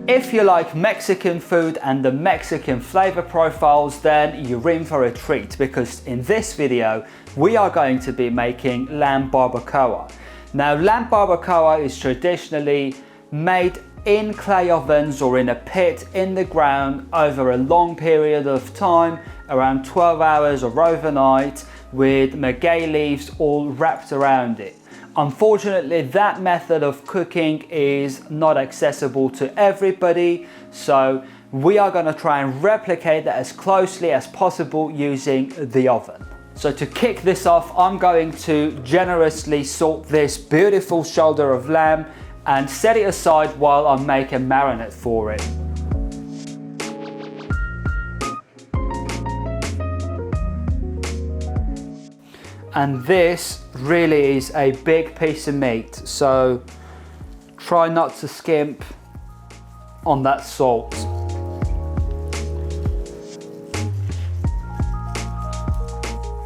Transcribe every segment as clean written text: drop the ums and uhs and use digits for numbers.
If you like Mexican food and the Mexican flavor profiles, then you're in for a treat, because in this video we are going to be making lamb barbacoa. Now, lamb barbacoa is traditionally made in clay ovens or in a pit in the ground over a long period of time, around 12 hours or overnight, with maguey leaves all wrapped around it. Unfortunately, that method of cooking is not accessible to everybody, so we are going to try and replicate that as closely as possible using the oven. So to kick this off, I'm going to generously salt this beautiful shoulder of lamb and set it aside while I make a marinade for it. And this really is a big piece of meat, so try not to skimp on that salt.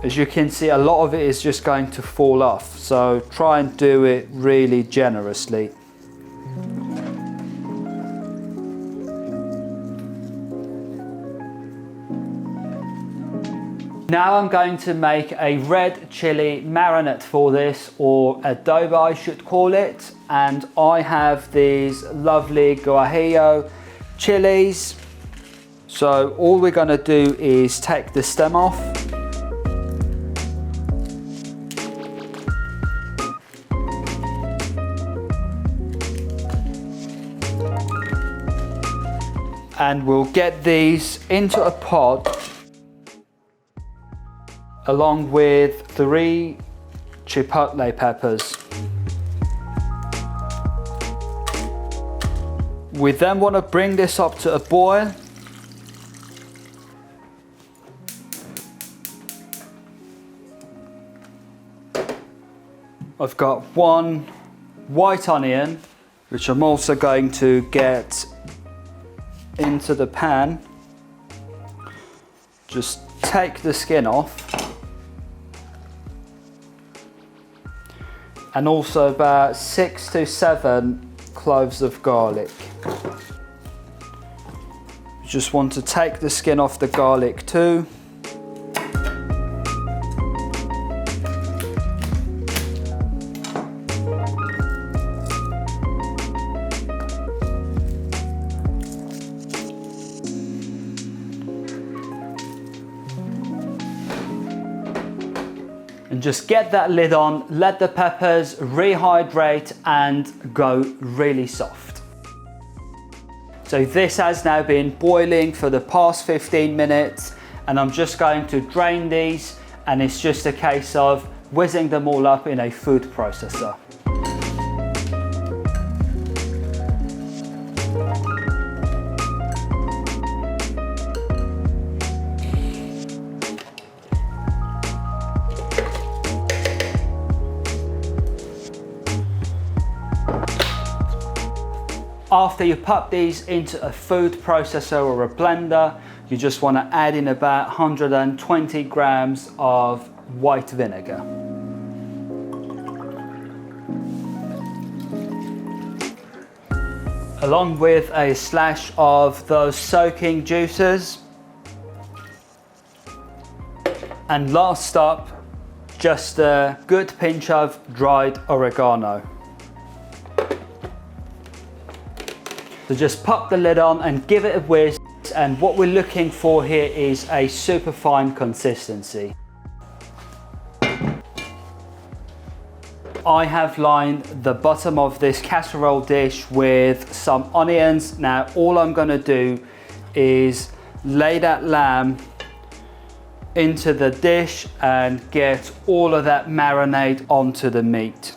As you can see, a lot of it is just going to fall off, so try and do it really generously. Now I'm going to make a red chili marinade for this, or adobo I should call it, and I have these lovely guajillo chilies. So all we're going to do is take the stem off. And we'll get these into a pot along with 3 chipotle peppers. We then want to bring this up to a boil. I've got 1 white onion, which I'm also going to get into the pan. Just take the skin off. And also about 6 to 7 cloves of garlic. Just want to take the skin off the garlic too. And just get that lid on, let the peppers rehydrate and go really soft. So this has now been boiling for the past 15 minutes, and I'm just going to drain these, and it's just a case of whizzing them all up in a food processor. After you pop these into a food processor or a blender, you just want to add in about 120 grams of white vinegar. Along with a slash of those soaking juices. And last up, just a good pinch of dried oregano. So just pop the lid on and give it a whiz, and what we're looking for here is a super fine consistency. I have lined the bottom of this casserole dish with some onions. Now all I'm going to do is lay that lamb into the dish and get all of that marinade onto the meat.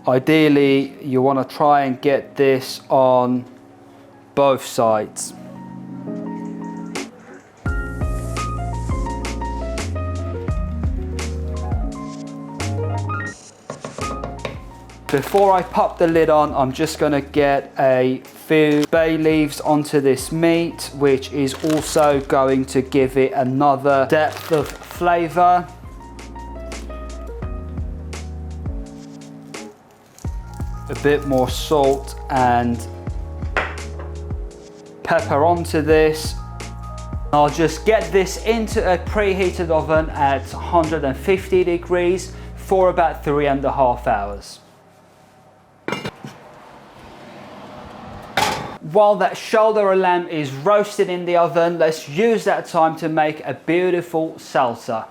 Ideally, you want to try and get this on both sides. Before I pop the lid on, I'm just going to get a few bay leaves onto this meat, which is also going to give it another depth of flavor. A bit more salt and pepper onto this. I'll just get this into a preheated oven at 150 degrees for about 3.5 hours. While that shoulder of lamb is roasted in the oven, let's use that time to make a beautiful salsa.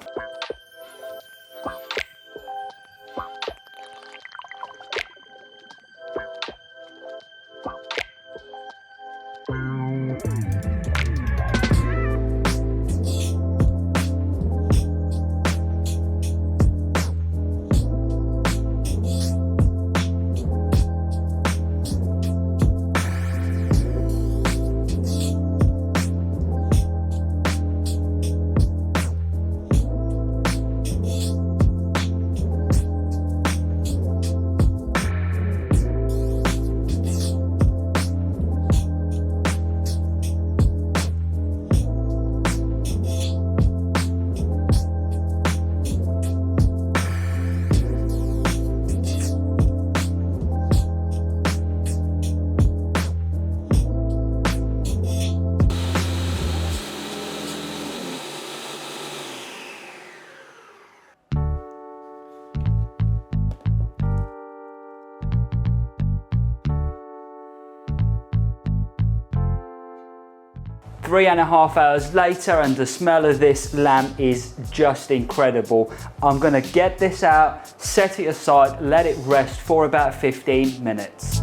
Three and a half hours later, and the smell of this lamb is just incredible. I'm gonna get this out, set it aside, let it rest for about 15 minutes.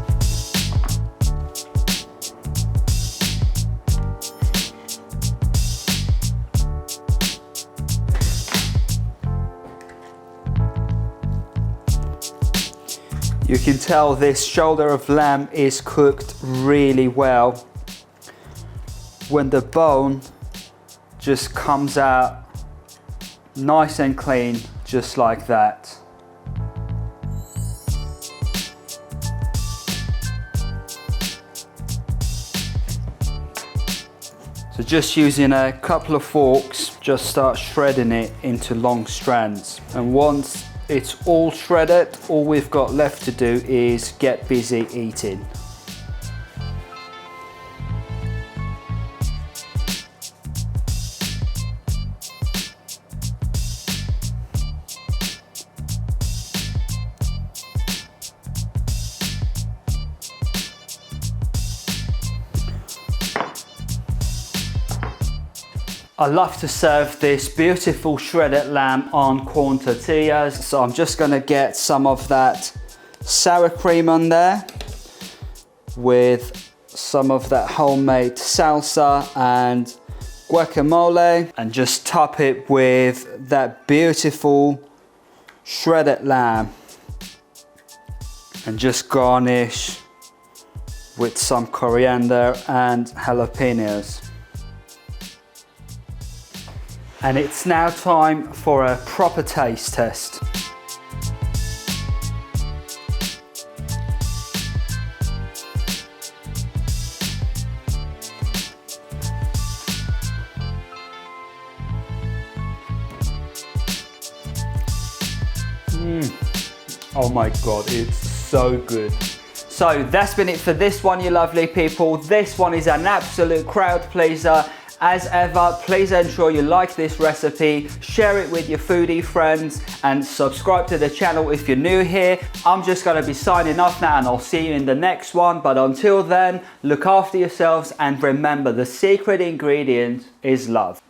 You can tell this shoulder of lamb is cooked really well when the bone just comes out nice and clean, just like that. So just using a couple of forks, just start shredding it into long strands. And once it's all shredded, all we've got left to do is get busy eating. I love to serve this beautiful shredded lamb on corn tortillas. So I'm just gonna get some of that sour cream on there with some of that homemade salsa and guacamole, and just top it with that beautiful shredded lamb, and just garnish with some coriander and jalapenos. And it's now time for a proper taste test. Oh my God, it's so good. So that's been it for this one, you lovely people. This one is an absolute crowd pleaser. As ever, please ensure you like this recipe, share it with your foodie friends, and subscribe to the channel if you're new here. I'm just gonna be signing off now, and I'll see you in the next one. But until then, look after yourselves, and remember, the secret ingredient is love.